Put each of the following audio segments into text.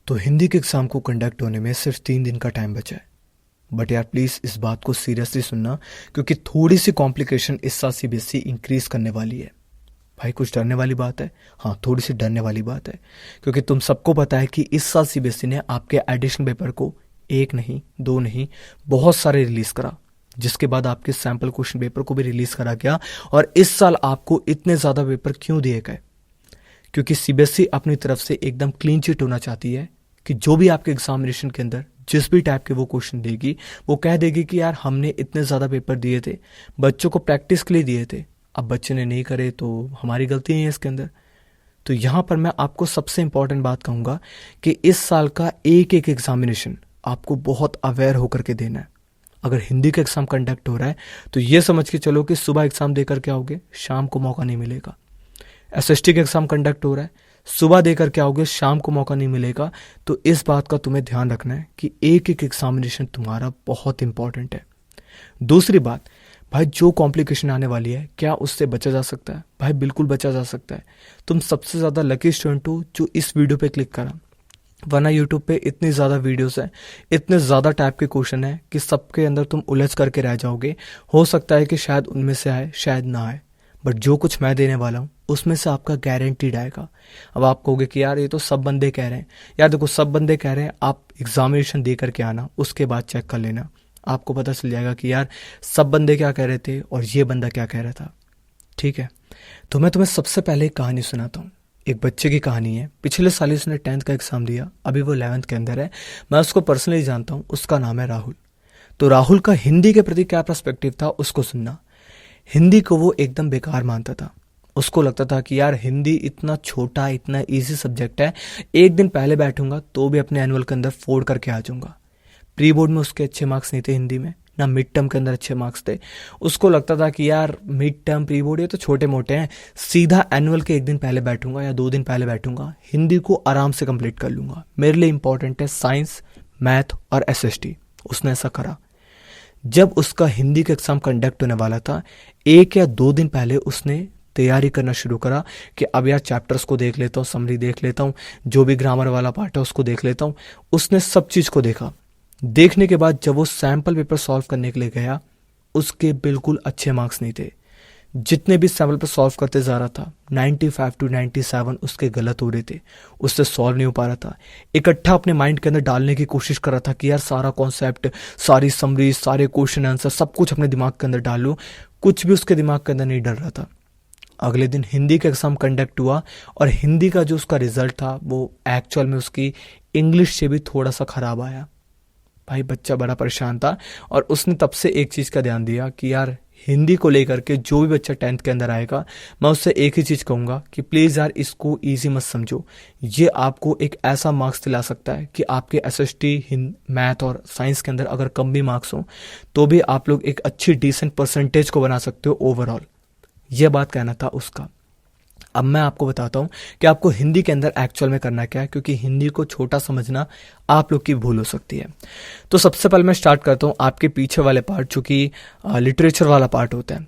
तो हिंदी के एग्ज़ाम को कंडक्ट होने में सिर्फ 3 दिन का टाइम बचा है। बट यार प्लीज़ इस बात को सीरियसली सुनना, क्योंकि थोड़ी सी कॉम्प्लिकेशन इस साल सीबीएसई इंक्रीज करने वाली है। भाई कुछ डरने वाली बात है? हाँ, थोड़ी सी डरने वाली बात है, क्योंकि तुम सबको पता है कि इस साल सीबीएसई ने आपके एडिशनल पेपर को 1 नहीं 2 नहीं बहुत सारे रिलीज करा, जिसके बाद आपके सैम्पल क्वेश्चन पेपर को भी रिलीज करा गया। और इस साल आपको इतने ज़्यादा पेपर क्यों दिए गए? क्योंकि सीबीएसई अपनी तरफ से एकदम क्लीन चिट होना चाहती है कि जो भी आपके एग्जामिनेशन के अंदर जिस भी टाइप के वो क्वेश्चन देगी, वो कह देगी कि यार हमने इतने ज़्यादा पेपर दिए थे, बच्चों को प्रैक्टिस के लिए दिए थे, अब बच्चे ने नहीं करे तो हमारी गलती नहीं है इसके अंदर। तो यहाँ पर मैं आपको सबसे इंपॉर्टेंट बात कहूँगा कि इस साल का एक एक एग्जामिनेशन आपको बहुत अवेयर होकर के देना है। अगर हिंदी का एग्ज़ाम कंडक्ट हो रहा है तो ये समझ के चलो कि सुबह एग्ज़ाम देकर के आओगे, शाम को मौका नहीं मिलेगा। एसएसटी का एग्ज़ाम कंडक्ट हो रहा है, सुबह देकर के आओगे, शाम को मौका नहीं मिलेगा। तो इस बात का तुम्हें ध्यान रखना है कि एक एक एग्जामिनेशन तुम्हारा बहुत इंपॉर्टेंट है। दूसरी बात, भाई जो कॉम्प्लिकेशन आने वाली है, क्या उससे बचा जा सकता है? भाई बिल्कुल बचा जा सकता है। तुम सबसे ज़्यादा लकी स्टूडेंट हो जो इस वीडियो पे क्लिक करा, वरना यूट्यूब पे इतनी ज़्यादा वीडियोस हैं, इतने ज़्यादा टाइप के क्वेश्चन हैं कि सबके अंदर तुम उलझ करके रह जाओगे। हो सकता है कि शायद उनमें से आए, शायद ना आए, बट जो कुछ मैं देने वाला हूँ उसमें से आपका गारंटीड आएगा। अब आप कहोगे कि यार ये तो सब बंदे कह रहे हैं। यार देखो, सब बंदे कह रहे हैं, आप एग्जामिनेशन दे करके आना, उसके बाद चेक कर लेना, आपको पता चल जाएगा कि यार सब बंदे क्या कह रहे थे और ये बंदा क्या कह रहा था। ठीक है, तो मैं तुम्हें सबसे पहले एक कहानी सुनाता हूँ। एक बच्चे की कहानी है। पिछले साल उसने 10th का एग्ज़ाम दिया, अभी वो 11th के अंदर है। मैं उसको पर्सनली जानता हूँ, उसका नाम है राहुल। तो राहुल का हिंदी के प्रति क्या पर्सपेक्टिव था उसको सुनना। हिंदी को वो एकदम बेकार मानता था। उसको लगता था कि यार हिंदी इतना छोटा, इतना इजी सब्जेक्ट है, एक दिन पहले बैठूंगा तो भी अपने एनुअल के अंदर फोड़ करके आ जाऊंगा। प्री बोर्ड में उसके अच्छे मार्क्स नहीं थे हिंदी में, ना मिड टर्म के अंदर अच्छे मार्क्स थे। उसको लगता था कि यार मिड टर्म प्री बोर्ड ये तो छोटे मोटे हैं, सीधा एनुअल के एक दिन पहले बैठूंगा या 2 दिन पहले बैठूंगा, हिंदी को आराम से कंप्लीट कर लूंगा। मेरे लिए इंपॉर्टेंट है साइंस, मैथ और एसएसटी। उसने ऐसा करा। जब उसका हिंदी का एग्जाम कंडक्ट होने वाला था, 1 या 2 दिन पहले उसने तैयारी करना शुरू करा कि अब यार चैप्टर्स को देख लेता हूँ, समरी देख लेता हूँ, जो भी ग्रामर वाला पार्ट है उसको देख लेता हूँ। उसने सब चीज़ को देखा। देखने के बाद जब वो सैम्पल पेपर सॉल्व करने के लिए गया, उसके बिल्कुल अच्छे मार्क्स नहीं थे। जितने भी सैम्पल पेपर सॉल्व करते जा रहा था, 95 to 97 उसके गलत हो रहे थे, उससे सॉल्व नहीं हो पा रहा था। इकट्ठा अपने माइंड के अंदर डालने की कोशिश कर रहा था कि यार सारा कॉन्सेप्ट, सारी समरी, सारे क्वेश्चन आंसर सब कुछ अपने दिमाग के अंदर डाल लूँ। कुछ भी उसके दिमाग के अंदर नहीं डल रहा था। अगले दिन हिंदी का एग्ज़ाम कंडक्ट हुआ और हिंदी का जो उसका रिजल्ट था वो एक्चुअल में उसकी इंग्लिश से भी थोड़ा सा ख़राब आया। भाई बच्चा बड़ा परेशान था और उसने तब से एक चीज़ का ध्यान दिया कि यार हिंदी को लेकर के जो भी बच्चा 10th के अंदर आएगा, मैं उससे एक ही चीज़ कहूँगा कि प्लीज़ यार इसको ईजी मत समझो। ये आपको एक ऐसा मार्क्स दिला सकता है कि आपके एसएसटी, मैथ और साइंस के अंदर अगर कम भी मार्क्स हो तो भी आप लोग एक अच्छी डिसेंट परसेंटेज को बना सकते हो ओवरऑल। ये बात कहना था उसका। अब मैं आपको बताता हूँ कि आपको हिंदी के अंदर एक्चुअल में करना क्या है, क्योंकि हिंदी को छोटा समझना आप लोग की भूल हो सकती है। तो सबसे पहले मैं स्टार्ट करता हूँ आपके पीछे वाले पार्ट, जो कि लिटरेचर वाला पार्ट होता है।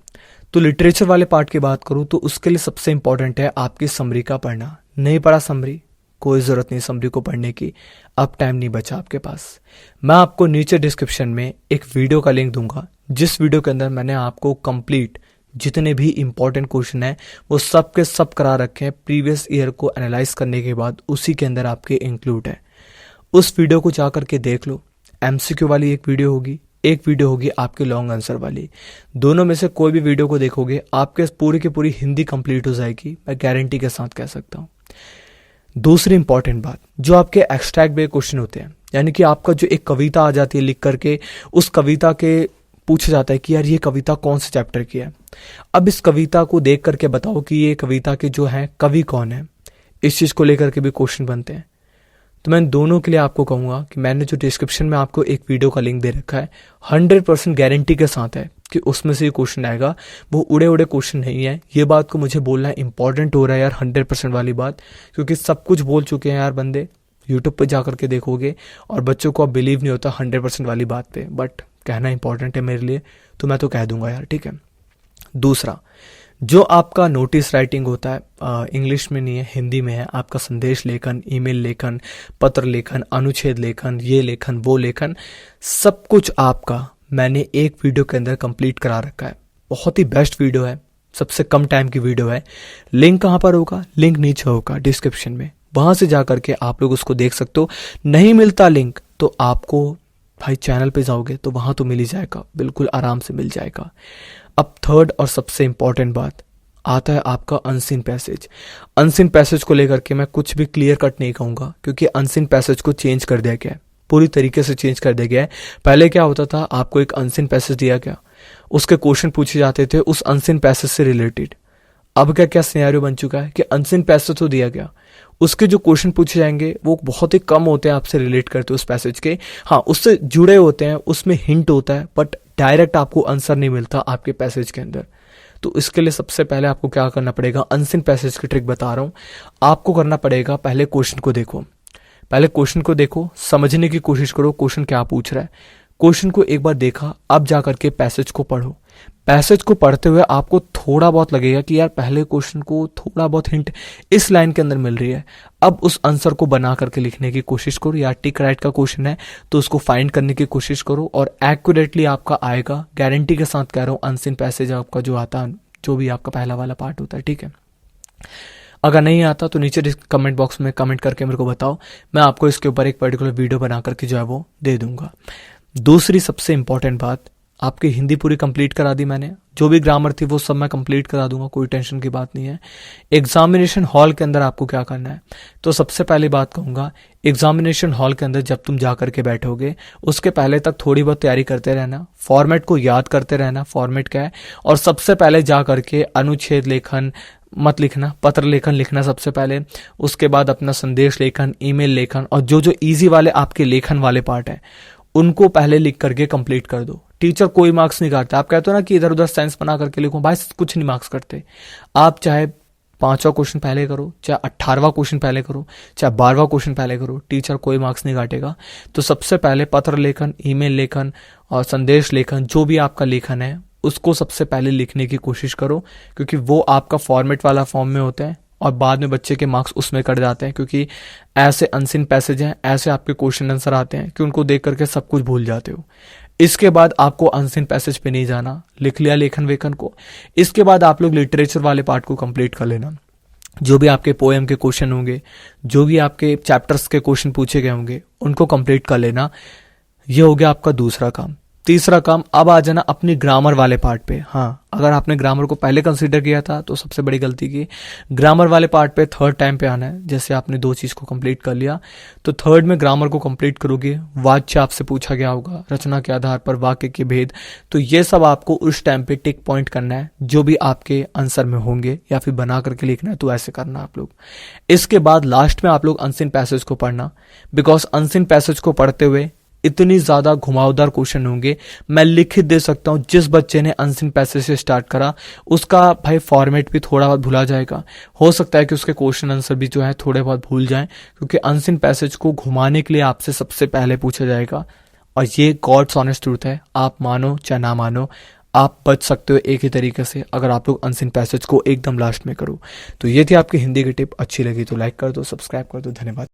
तो लिटरेचर वाले पार्ट की बात करूँ तो उसके लिए सबसे इंपॉर्टेंट है आपकी समरी का पढ़ना। नहीं पढ़ा समरी, कोई ज़रूरत नहीं समरी को पढ़ने की, अब टाइम नहीं बचा आपके पास। मैं आपको नीचे डिस्क्रिप्शन में एक वीडियो का लिंक दूंगा, जिस वीडियो के अंदर मैंने आपको कंप्लीट जितने भी इंपॉर्टेंट क्वेश्चन हैं वो सब के सब करा रखे हैं। प्रीवियस ईयर को एनालाइज करने के बाद उसी के अंदर आपके इंक्लूड है। उस वीडियो को जा करके देख लो। एमसीक्यू वाली एक वीडियो होगी, एक वीडियो होगी आपके लॉन्ग आंसर वाली। दोनों में से कोई भी वीडियो को देखोगे आपके पूरी की पूरी हिंदी कंप्लीट हो जाएगी, मैं गारंटी के साथ कह सकता हूँ। दूसरी इंपॉर्टेंट बात, जो आपके एक्सट्रैक्ट बेस्ड क्वेश्चन होते हैं, यानी कि आपका जो एक कविता आ जाती है लिख करके, उस कविता के पूछा जाता है कि यार ये कविता कौन से चैप्टर की है। अब इस कविता को देख करके बताओ कि ये कविता के जो है कवि कौन है। इस चीज़ को लेकर के भी क्वेश्चन बनते हैं। तो मैं दोनों के लिए आपको कहूँगा कि मैंने जो डिस्क्रिप्शन में आपको एक वीडियो का लिंक दे रखा है, 100% गारंटी के साथ है कि उसमें से ये क्वेश्चन आएगा। वो उड़े उड़े क्वेश्चन नहीं है। ये बात को मुझे बोलना इंपॉर्टेंट हो रहा है यार, 100% वाली बात, क्योंकि सब कुछ बोल चुके हैं यार बंदे। यूट्यूब पर जा करके देखोगे और बच्चों को अब बिलीव नहीं होता 100% वाली बात पे, बट कहना इंपॉर्टेंट है मेरे लिए, तो मैं तो कह दूंगा यार, ठीक है। दूसरा, जो आपका नोटिस राइटिंग होता है, इंग्लिश में नहीं है, हिंदी में है, आपका संदेश लेखन, ईमेल लेखन, पत्र लेखन, अनुच्छेद लेखन, ये लेखन, वो लेखन, सब कुछ आपका मैंने एक वीडियो के अंदर कंप्लीट करा रखा है। बहुत ही बेस्ट वीडियो है, सबसे कम टाइम की वीडियो है। लिंक कहाँ पर होगा? लिंक नीचे होगा डिस्क्रिप्शन में, वहां से जा करके आप लोग उसको देख सकते हो। नहीं मिलता लिंक तो आपको भाई चैनल पे जाओगे तो वहां तो मिल ही जाएगा, बिल्कुल आराम से मिल जाएगा। अब थर्ड और सबसे इंपॉर्टेंट बात आता है आपका अनसीन पैसेज। अनसीन पैसेज को लेकर के मैं कुछ भी क्लियर कट नहीं कहूंगा, क्योंकि अनसीन पैसेज को चेंज कर दिया गया है, पूरी तरीके से चेंज कर दिया गया है। पहले क्या होता था, आपको एक अनसीन पैसेज दिया गया, उसके क्वेश्चन पूछे जाते थे उस अनसीन पैसेज से रिलेटेड। अब क्या क्या सिनेरियो बन चुका है कि अनसीन पैसेज तो दिया गया, उसके जो क्वेश्चन पूछे जाएंगे वो बहुत ही कम होते हैं आपसे रिलेट करते उस पैसेज के। हाँ, उससे जुड़े होते हैं, उसमें हिंट होता है, बट डायरेक्ट आपको आंसर नहीं मिलता आपके पैसेज के अंदर। तो इसके लिए सबसे पहले आपको क्या करना पड़ेगा, अनसीन पैसेज की ट्रिक बता रहा हूं। आपको करना पड़ेगा, पहले क्वेश्चन को देखो, पहले क्वेश्चन को देखो, समझने की कोशिश करो क्वेश्चन क्या पूछ रहा है। क्वेश्चन को एक बार देखा, अब जा करके पैसेज को पढ़ो। पैसेज को पढ़ते हुए आपको थोड़ा बहुत लगेगा कि यार पहले क्वेश्चन को थोड़ा बहुत हिंट इस लाइन के अंदर मिल रही है। अब उस आंसर को बना करके लिखने की कोशिश करो, या टिक राइट का क्वेश्चन है तो उसको फाइंड करने की कोशिश करो, और एक्यूरेटली आपका आएगा, गारंटी के साथ कह रहा हूं। अनसीन पैसेज आपका जो आता है, जो भी आपका पहला वाला पार्ट होता है, ठीक है। अगर नहीं आता तो नीचे कमेंट बॉक्स में कमेंट करके मेरे को बताओ, मैं आपको इसके ऊपर एक पर्टिकुलर वीडियो बना करके जो है वो दे दूंगा। दूसरी सबसे इंपॉर्टेंट बात, आपकी हिंदी पूरी कंप्लीट करा दी मैंने, जो भी ग्रामर थी वो सब मैं कंप्लीट करा दूंगा, कोई टेंशन की बात नहीं है। एग्जामिनेशन हॉल के अंदर आपको क्या करना है, तो सबसे पहली बात कहूंगा, एग्जामिनेशन हॉल के अंदर जब तुम जा करके बैठोगे उसके पहले तक थोड़ी बहुत तैयारी करते रहना, फॉर्मेट को याद करते रहना, फॉर्मेट क्या है, और सबसे पहले जा करके अनुच्छेद लेखन मत लिखना, पत्र लेखन लिखना सबसे पहले। उसके बाद अपना संदेश लेखन, ईमेल लेखन, और जो जो इजी वाले आपके लेखन वाले पार्ट है उनको पहले लिख करके कंप्लीट कर दो। टीचर कोई मार्क्स नहीं काटता। आप कहते हो ना कि इधर उधर सेंस बना करके लिखो, भाई कुछ नहीं मार्क्स करते। आप चाहे 5वां क्वेश्चन पहले करो, चाहे 18वां क्वेश्चन पहले करो, चाहे 12वां क्वेश्चन पहले करो, टीचर कोई मार्क्स नहीं काटेगा। तो सबसे पहले पत्र लेखन, ईमेल लेखन और संदेश लेखन, जो भी आपका लेखन है उसको सबसे पहले लिखने की कोशिश करो, क्योंकि वो आपका फॉर्मेट वाला फॉर्म में होता है और बाद में बच्चे के मार्क्स उसमें कट जाते हैं, क्योंकि ऐसे अनसीन पैसेज हैं, ऐसे आपके क्वेश्चन आंसर आते हैं कि उनको देख करके सब कुछ भूल जाते हो। इसके बाद आपको अनसीन पैसेज पे नहीं जाना, लिख लिया लेखन वेखन को। इसके बाद आप लोग लिटरेचर वाले पार्ट को कंप्लीट कर लेना। जो भी आपके पोएम के क्वेश्चन होंगे, जो भी आपके चैप्टर्स के क्वेश्चन पूछे गए होंगे, उनको कंप्लीट कर लेना। ये हो गया आपका दूसरा काम। तीसरा काम, अब आ जाना अपनी ग्रामर वाले पार्ट पे। हाँ, अगर आपने ग्रामर को पहले कंसीडर किया था तो सबसे बड़ी गलती की। ग्रामर वाले पार्ट पे थर्ड टाइम पे आना है। जैसे आपने 2 चीज को कंप्लीट कर लिया तो थर्ड में ग्रामर को कंप्लीट करोगे। वाच्य आपसे पूछा गया होगा, रचना के आधार पर वाक्य के भेद, तो ये सब आपको उस टाइम पे टिक पॉइंट करना है, जो भी आपके आंसर में होंगे, या फिर बना करके लिखना है तो ऐसे करना आप लोग। इसके बाद लास्ट में आप लोग अनसीन पैसेज को पढ़ना, बिकॉज अनसीन पैसेज को पढ़ते हुए इतनी ज्यादा घुमावदार क्वेश्चन होंगे, मैं लिखित दे सकता हूं। जिस बच्चे ने अनसीन पैसेज से स्टार्ट करा उसका भाई फॉर्मेट भी थोड़ा बहुत भूला जाएगा, हो सकता है कि उसके क्वेश्चन आंसर भी जो है थोड़े बहुत भूल जाएं, क्योंकि अनसीन पैसेज को घुमाने के लिए आपसे सबसे पहले पूछा जाएगा। और ये गॉड्स ऑनेस्ट ट्रूथ है, आप मानो चाहे ना मानो, आप बच सकते हो एक ही तरीके से अगर आप लोग अनसीन पैसेज को एकदम लास्ट में करो। तो ये थी आपकी हिंदी की टिप। अच्छी लगी तो लाइक कर दो, सब्सक्राइब कर दो। धन्यवाद।